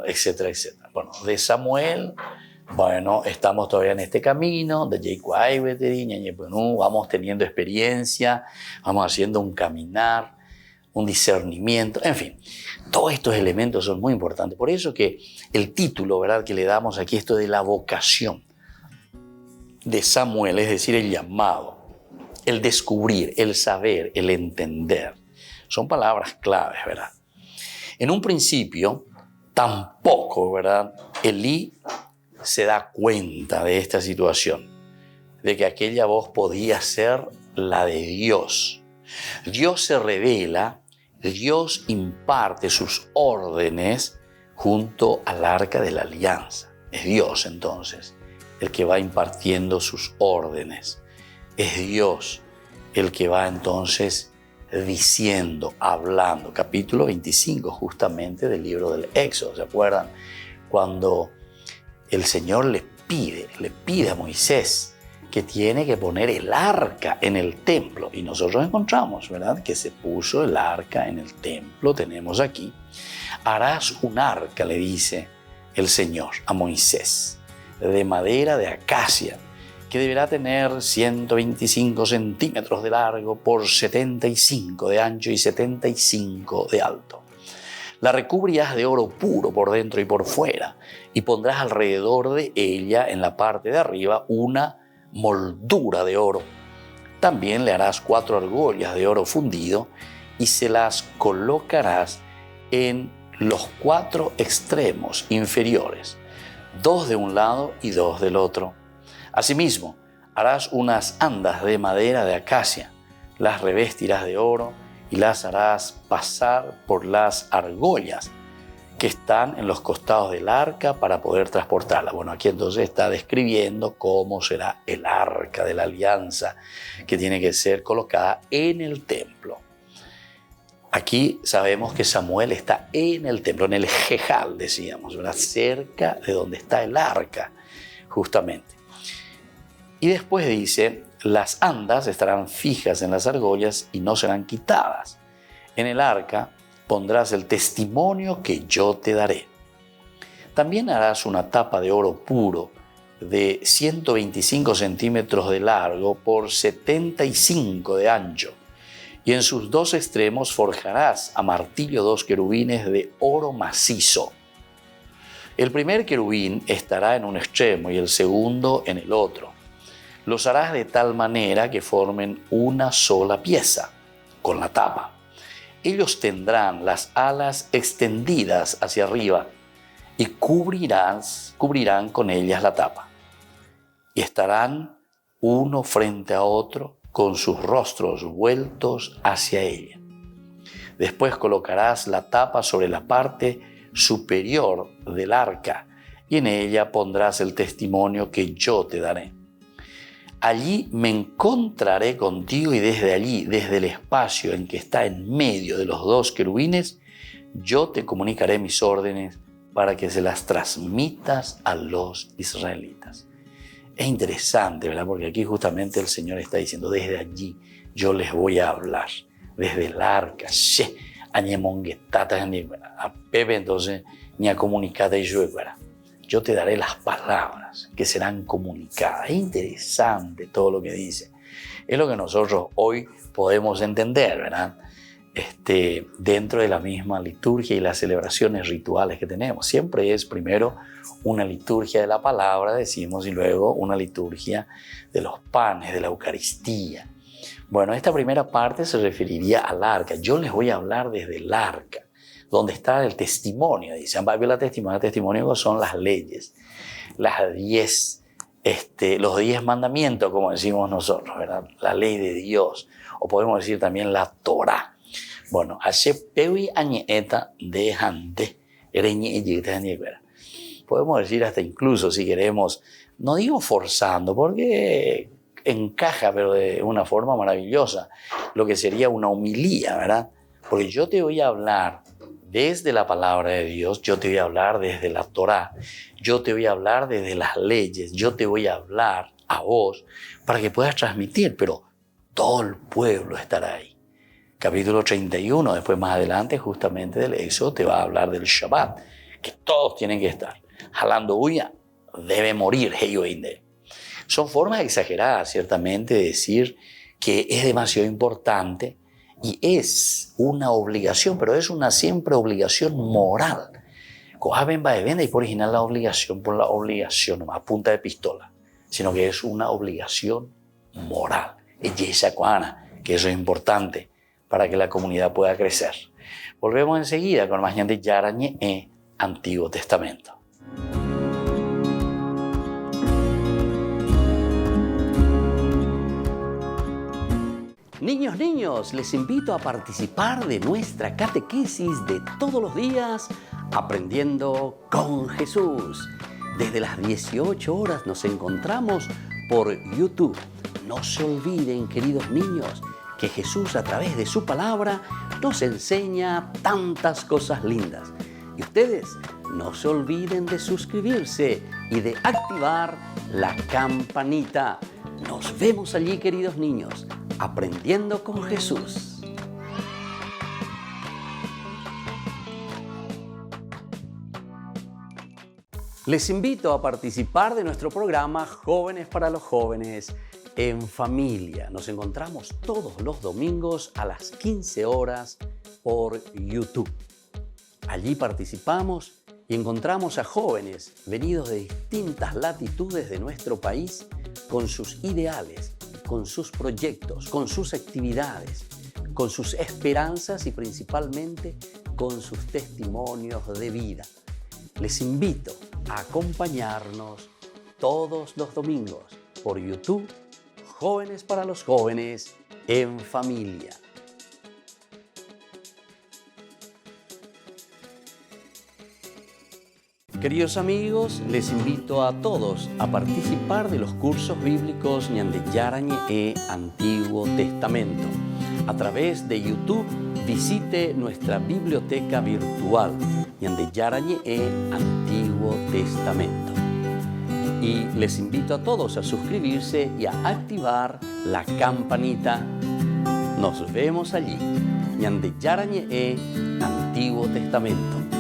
etcétera, etcétera. Bueno, de Samuel Bueno, estamos todavía en este camino de vamos teniendo experiencia, vamos haciendo un caminar, un discernimiento, en fin. Todos estos elementos son muy importantes. Por eso que el título, ¿verdad?, que le damos aquí, esto de la vocación de Samuel, es decir, el llamado, el descubrir, el saber, el entender, son palabras claves, ¿verdad? En un principio, tampoco, ¿verdad?, Elí se da cuenta de esta situación, de que aquella voz podía ser la de Dios. Dios se revela, Dios imparte sus órdenes junto al arca de la alianza. Es Dios entonces el que va impartiendo sus órdenes. Es Dios el que va entonces diciendo, hablando. Capítulo 25 justamente del libro del Éxodo, ¿se acuerdan? Cuando el Señor le pide a Moisés que tiene que poner el arca en el templo. Y nosotros encontramos, ¿verdad?, que se puso el arca en el templo. Tenemos aquí. Harás un arca, le dice el Señor a Moisés, de madera de acacia, que deberá tener 125 centímetros de largo por 75 de ancho y 75 de alto. La recubrirás de oro puro por dentro y por fuera, y pondrás alrededor de ella, en la parte de arriba, una moldura de oro. También le harás 4 argollas de oro fundido y se las colocarás en los 4 extremos inferiores, 2 de un lado y 2 del otro. Asimismo, harás unas andas de madera de acacia, las revestirás de oro y las harás pasar por las argollas que están en los costados del arca para poder transportarla. Bueno, aquí entonces está describiendo cómo será el arca de la alianza que tiene que ser colocada en el templo. Aquí sabemos que Samuel está en el templo, en el Jejal, decíamos, ¿verdad?, cerca de donde está el arca, justamente. Y después dice, las andas estarán fijas en las argollas y no serán quitadas. En el arca pondrás el testimonio que yo te daré. También harás una tapa de oro puro de 125 centímetros de largo por 75 de ancho. Y en sus 2 extremos forjarás a martillo 2 querubines de oro macizo. El primer querubín estará en un extremo y el segundo en el otro. Los harás de tal manera que formen una sola pieza, con la tapa. Ellos tendrán las alas extendidas hacia arriba y cubrirán con ellas la tapa. Y estarán uno frente a otro con sus rostros vueltos hacia ella. Después colocarás la tapa sobre la parte superior del arca y en ella pondrás el testimonio que yo te daré. Allí me encontraré contigo y desde allí, desde el espacio en que está en medio de los 2 querubines, yo te comunicaré mis órdenes para que se las transmitas a los israelitas. Es interesante, ¿verdad? Porque aquí justamente el Señor está diciendo, desde allí yo les voy a hablar, desde el arca, a Pepe entonces, ni a comunicar de yo, ¿verdad? Yo te daré las palabras que serán comunicadas. Es interesante todo lo que dice. Es lo que nosotros hoy podemos entender, ¿verdad? Dentro de la misma liturgia y las celebraciones rituales que tenemos. Siempre es primero una liturgia de la palabra, decimos, y luego una liturgia de los panes, de la Eucaristía. Bueno, esta primera parte se referiría al arca. Yo les voy a hablar desde el arca, donde está el testimonio. Dicen, el testimonio son las leyes, las 10, los 10 mandamientos, como decimos nosotros, ¿verdad? La ley de Dios, o podemos decir también la Torá. Bueno, podemos decir hasta incluso, si queremos, no digo forzando, porque encaja, pero de una forma maravillosa, lo que sería una homilía, ¿verdad? Porque yo te voy a hablar desde la palabra de Dios, yo te voy a hablar desde la Torá, yo te voy a hablar desde las leyes, yo te voy a hablar a vos para que puedas transmitir, pero todo el pueblo estará ahí. Capítulo 31, después más adelante, justamente del Éxodo, te va a hablar del Shabbat, que todos tienen que estar. Jalando huya, debe morir. Son formas exageradas, ciertamente, de decir que es demasiado importante y es una obligación, pero es una siempre obligación moral. Y por original la obligación por la obligación, a punta de pistola, sino que es una obligación moral. Y esa que eso es importante para que la comunidad pueda crecer. Volvemos enseguida con más Ñande Yarañe e Antiguo Testamento. Niños, les invito a participar de nuestra catequesis de todos los días, Aprendiendo con Jesús. Desde las 18 horas nos encontramos por YouTube. No se olviden, queridos niños, que Jesús a través de su palabra nos enseña tantas cosas lindas. Y ustedes no se olviden de suscribirse y de activar la campanita. Nos vemos allí, queridos niños, Aprendiendo con Jesús. Les invito a participar de nuestro programa Jóvenes para los Jóvenes en Familia. Nos encontramos todos los domingos a las 15 horas por YouTube. Allí participamos y encontramos a jóvenes venidos de distintas latitudes de nuestro país con sus ideales, con sus proyectos, con sus actividades, con sus esperanzas y principalmente con sus testimonios de vida. Les invito a acompañarnos todos los domingos por YouTube, Jóvenes para los Jóvenes en Familia. Queridos amigos, les invito a todos a participar de los cursos bíblicos Ñande Yarañe e Antiguo Testamento. A través de YouTube, visite nuestra biblioteca virtual Ñande Yarañe e Antiguo Testamento. Y les invito a todos a suscribirse y a activar la campanita. Nos vemos allí, Ñande Yarañe e Antiguo Testamento.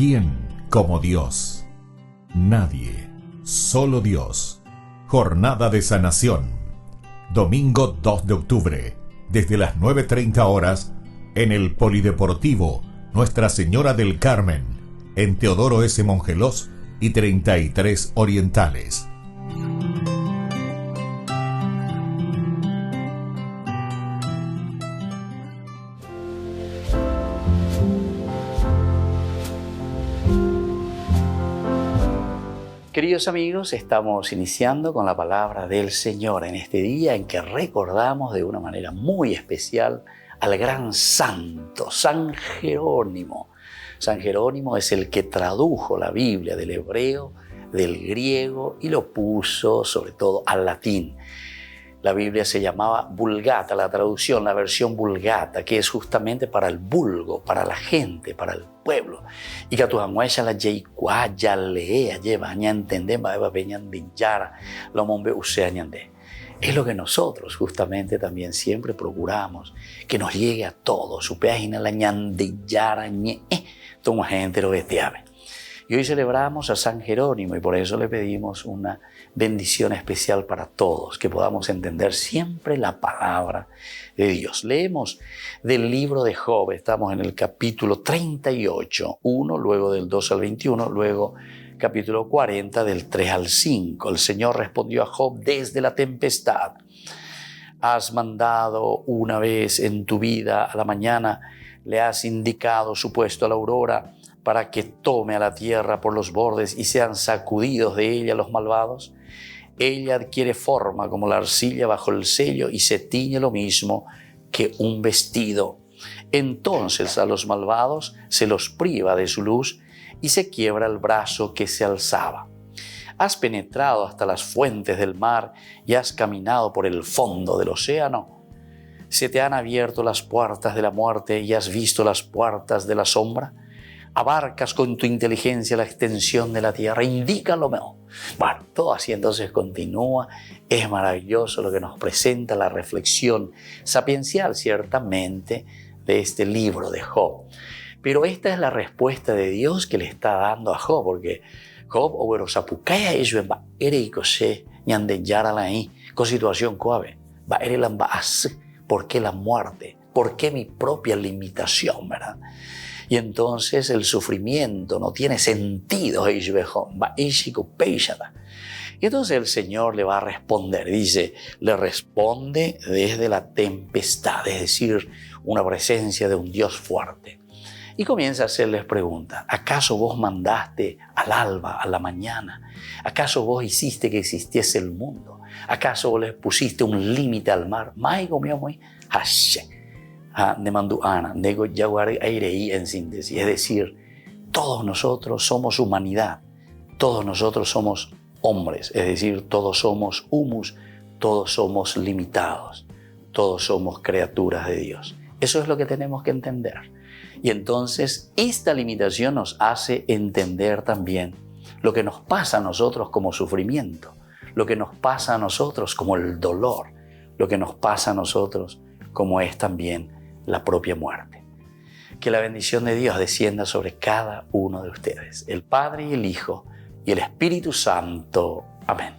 ¿Quién como Dios? Nadie, solo Dios. Jornada de sanación. Domingo 2 de octubre, desde las 9:30 horas, en el Polideportivo Nuestra Señora del Carmen, en Teodoro S. Mongelós y 33 Orientales. Queridos amigos, estamos iniciando con la palabra del Señor en este día en que recordamos de una manera muy especial al gran santo, San Jerónimo. San Jerónimo es el que tradujo la Biblia del hebreo, del griego y lo puso sobre todo al latín. La Biblia se llamaba Vulgata, la traducción, la versión Vulgata, que es justamente para el vulgo, para la gente, para el pueblo. Y que tu anguaya la yeikua ya lea lleva ñantende maeba peñandillara lo mombe useañande. Es lo que nosotros justamente también siempre procuramos, que nos llegue a todos. Su página la ñandillara ñe, toma gente lo bestiave. Y hoy celebramos a San Jerónimo y por eso le pedimos una bendición especial para todos, que podamos entender siempre la palabra de Dios. Leemos del libro de Job, estamos en el capítulo 38, 1, luego del 2 al 21, luego capítulo 40 del 3 al 5. El Señor respondió a Job desde la tempestad. Has mandado una vez en tu vida a la mañana, le has indicado su puesto a la aurora, para que tome a la tierra por los bordes y sean sacudidos de ella los malvados. Ella adquiere forma como la arcilla bajo el sello y se tiñe lo mismo que un vestido. Entonces a los malvados se los priva de su luz y se quiebra el brazo que se alzaba. Has penetrado hasta las fuentes del mar y has caminado por el fondo del océano. Se te han abierto las puertas de la muerte y has visto las puertas de la sombra. Abarcas con tu inteligencia la extensión de la tierra, indícalo mejor. Bueno, todo así entonces continúa. Es maravilloso lo que nos presenta la reflexión sapiencial, ciertamente, de este libro de Job. Pero esta es la respuesta de Dios que le está dando a Job, porque Job, o sapukaya ellos va ereikose ñande yarala ahí, con situación coave, va erelan va así, ¿por qué la muerte? ¿Por qué mi propia limitación, verdad? Y entonces el sufrimiento no tiene sentido, y entonces el Señor le va a responder, dice, le responde desde la tempestad, es decir, una presencia de un Dios fuerte. Y comienza a hacerles preguntas. ¿Acaso vos mandaste al alba, a la mañana? ¿Acaso vos hiciste que existiese el mundo? ¿Acaso vos le pusiste un límite al mar? En síntesis, es decir, todos nosotros somos humanidad, todos nosotros somos hombres, es decir, todos somos humus, todos somos limitados, todos somos criaturas de Dios. Eso es lo que tenemos que entender. Y entonces esta limitación nos hace entender también lo que nos pasa a nosotros como sufrimiento, lo que nos pasa a nosotros como el dolor, lo que nos pasa a nosotros como es también la propia muerte. Que la bendición de Dios descienda sobre cada uno de ustedes, el Padre y el Hijo y el Espíritu Santo. Amén.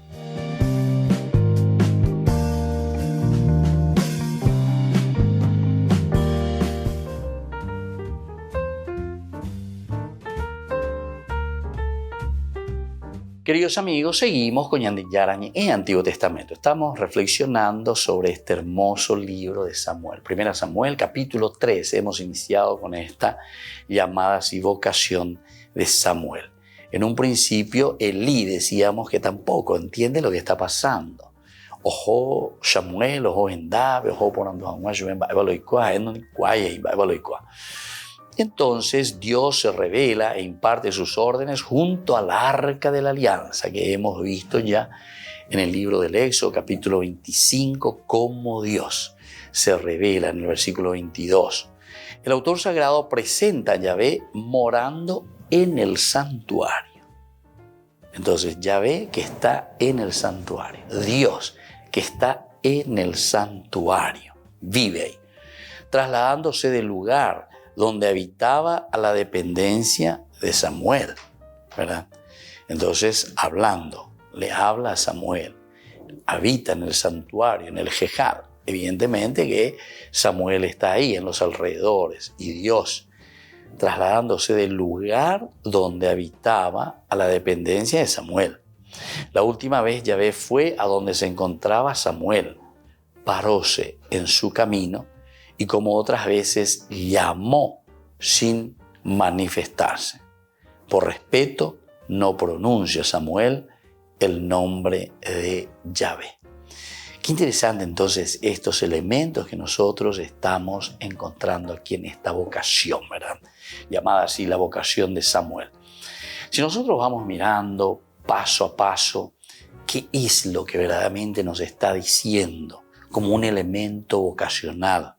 Queridos amigos, seguimos con Ñande Yarañe en Antiguo Testamento. Estamos reflexionando sobre este hermoso libro de Samuel. 1 Samuel, capítulo 3. Hemos iniciado con esta llamada así vocación de Samuel. En un principio, Elí decíamos que tampoco entiende lo que está pasando. Ojo Samuel, ojo Endabe, ojo por Entonces Dios se revela e imparte sus órdenes junto al arca de la alianza que hemos visto ya en el libro del Éxodo capítulo 25, cómo Dios se revela en el versículo 22. El autor sagrado presenta a Yahvé morando en el santuario. Entonces Yahvé que está en el santuario, Dios que está en el santuario, vive ahí, trasladándose del lugar donde habitaba a la dependencia de Samuel, ¿verdad? Entonces, le habla a Samuel, habita en el santuario, en el Jejal. Evidentemente que Samuel está ahí, en los alrededores, y Dios, trasladándose del lugar donde habitaba a la dependencia de Samuel. La última vez Yahvé fue a donde se encontraba Samuel, paróse en su camino, y como otras veces llamó sin manifestarse. Por respeto no pronuncia Samuel el nombre de Yahvé. Qué interesante entonces estos elementos que nosotros estamos encontrando aquí en esta vocación, ¿verdad? Llamada así la vocación de Samuel. Si nosotros vamos mirando paso a paso, ¿qué es lo que verdaderamente nos está diciendo como un elemento vocacional?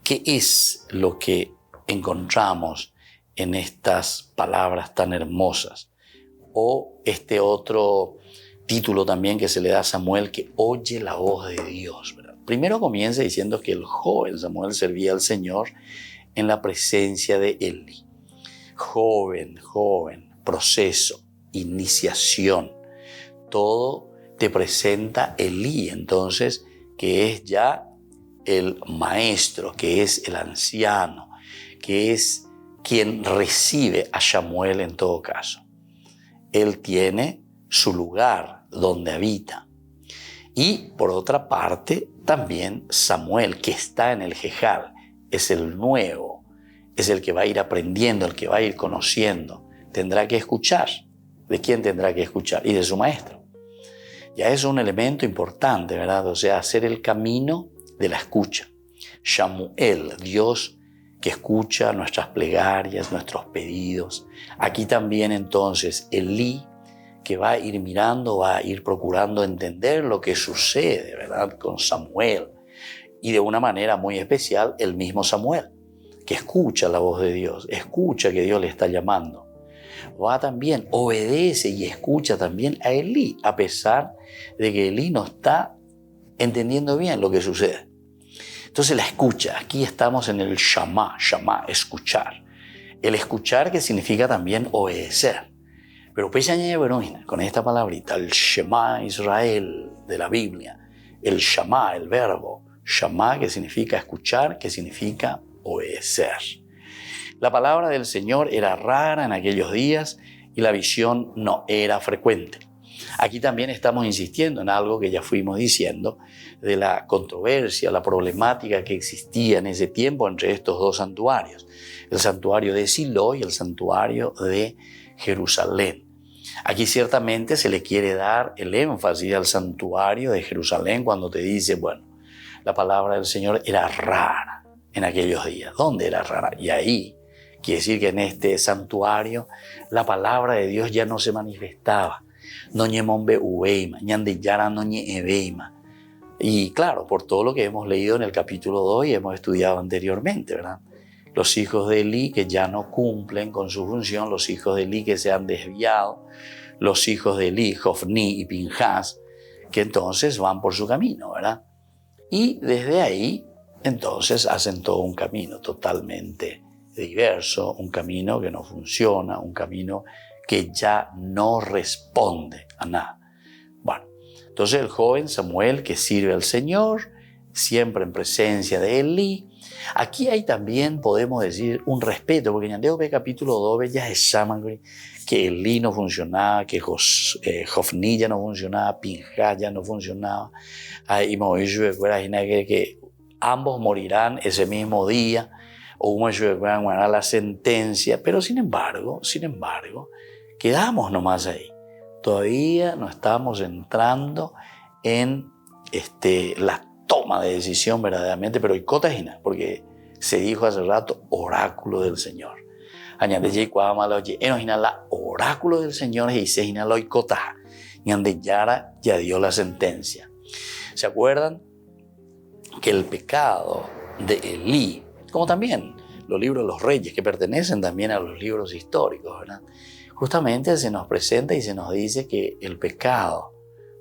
¿Qué es lo que encontramos en estas palabras tan hermosas? O este otro título también que se le da a Samuel, que oye la voz de Dios, ¿verdad? Primero comienza diciendo que el joven Samuel servía al Señor en la presencia de Elí. Joven, proceso, iniciación. Todo te presenta Elí, entonces, que es ya el maestro, que es el anciano, que es quien recibe a Samuel en todo caso. Él tiene su lugar donde habita. Y por otra parte, también Samuel, que está en el Jejal, es el nuevo, es el que va a ir aprendiendo, el que va a ir conociendo. Tendrá que escuchar. ¿De quién tendrá que escuchar? Y de su maestro. Ya es un elemento importante, ¿verdad? O sea, hacer el camino de la escucha. Shamuel, Dios que escucha nuestras plegarias, nuestros pedidos. Aquí también entonces Elí, que va a ir mirando, va a ir procurando entender lo que sucede, ¿verdad? Con Samuel. Y de una manera muy especial el mismo Samuel, que escucha la voz de Dios, escucha que Dios le está llamando. Va también, obedece y escucha también a Elí, a pesar de que Elí no está entendiendo bien lo que sucede. Entonces la escucha, aquí estamos en el Shama, escuchar. El escuchar que significa también obedecer. Pero pues con esta palabrita, el Shema Israel de la Biblia, el Shama, el verbo, Shama que significa escuchar, que significa obedecer. La palabra del Señor era rara en aquellos días y la visión no era frecuente. Aquí también estamos insistiendo en algo que ya fuimos diciendo de la controversia, la problemática que existía en ese tiempo entre estos dos santuarios, el santuario de Silo y el santuario de Jerusalén. Aquí ciertamente se le quiere dar el énfasis al santuario de Jerusalén cuando te dice, bueno, la palabra del Señor era rara en aquellos días. ¿Dónde era rara? Y ahí quiere decir que en este santuario la palabra de Dios ya no se manifestaba. Y claro, por todo lo que hemos leído en el capítulo 2 y hemos estudiado anteriormente, ¿verdad? Los hijos de Elí que ya no cumplen con su función, los hijos de Elí que se han desviado, los hijos de Elí, Hofni y Pinjas, que entonces van por su camino, ¿verdad? Y desde ahí, entonces, hacen todo un camino totalmente diverso, un camino que no funciona, un camino que ya no responde a nada. Bueno, entonces el joven Samuel que sirve al Señor, siempre en presencia de Elí. Aquí hay también, podemos decir, un respeto, porque en el capítulo 2 ya es que Elí no funcionaba, que Hofni ya no funcionaba, Pinjas ya no funcionaba, y que ambos morirán ese mismo día, o la sentencia, pero sin embargo, quedamos nomás ahí. Todavía no estamos entrando en la toma de decisión verdaderamente, pero hay cotajina, porque se dijo hace rato oráculo del Señor. La oráculo del Señor y se y cotaja. Yara ya dio la sentencia. ¿Se acuerdan? Que el pecado de Elí, como también los libros de los reyes, que pertenecen también a los libros históricos, ¿verdad? Justamente se nos presenta y se nos dice que el pecado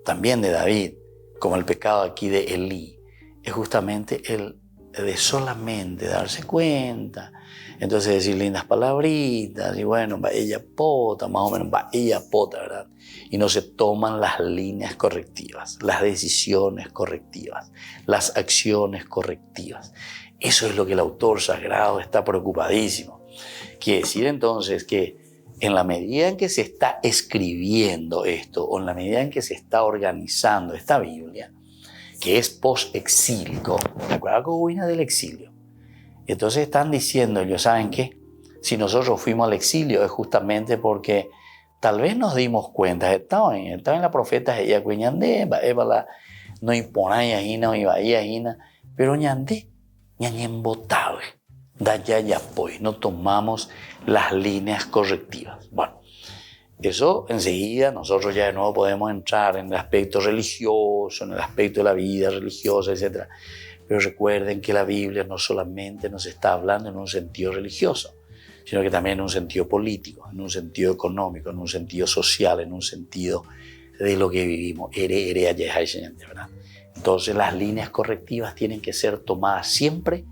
también de David, como el pecado aquí de Elí, es justamente el de solamente darse cuenta, entonces decir lindas palabritas, y bueno, va ella pota, más o menos, va ella pota, ¿verdad? Y no se toman las líneas correctivas, las decisiones correctivas, las acciones correctivas. Eso es lo que el autor sagrado está preocupadísimo. Quiere decir entonces que en la medida en que se está escribiendo esto, o en la medida en que se está organizando esta Biblia, que es post-exílico, ¿te acuerdas que hubo del exilio? Entonces están diciendo ellos, ¿saben qué? Si nosotros fuimos al exilio es justamente porque tal vez nos dimos cuenta, estaba en la profeta ella cuñandé, no imponáis ahí, no iba ahí, pero ñandé, ñañembotave, da ya pues, no tomamos las líneas correctivas. Bueno, eso enseguida nosotros ya de nuevo podemos entrar en el aspecto religioso, en el aspecto de la vida religiosa, etc. Pero recuerden que la Biblia no solamente nos está hablando en un sentido religioso, sino que también en un sentido político, en un sentido económico, en un sentido social, en un sentido de lo que vivimos. ¿Verdad? Entonces las líneas correctivas tienen que ser tomadas siempre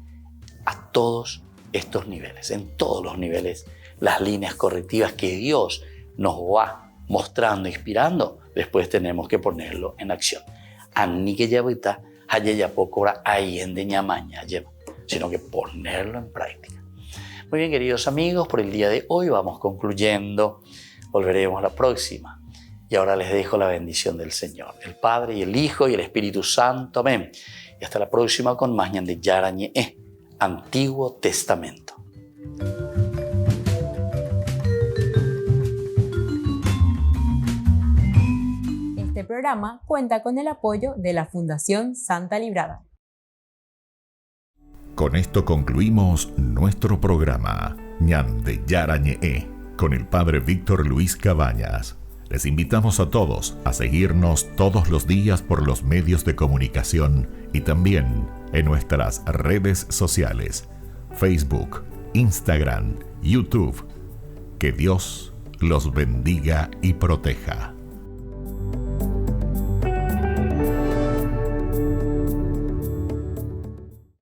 a todos estos niveles, en todos los niveles, las líneas correctivas que Dios nos va mostrando, inspirando, después tenemos que ponerlo en acción. Sino que ponerlo en práctica. Muy bien, queridos amigos, por el día de hoy vamos concluyendo. Volveremos la próxima. Y ahora les dejo la bendición del Señor, el Padre y el Hijo y el Espíritu Santo. Amén. Y hasta la próxima con más Ñande Yara Ñe, Antiguo Testamento. Este programa cuenta con el apoyo de la Fundación Santa Librada. Con esto concluimos nuestro programa Ñande Yara Ñe, con el Padre Víctor Luis Cabañas. Les invitamos a todos a seguirnos todos los días por los medios de comunicación y también en nuestras redes sociales, Facebook, Instagram, YouTube. Que Dios los bendiga y proteja.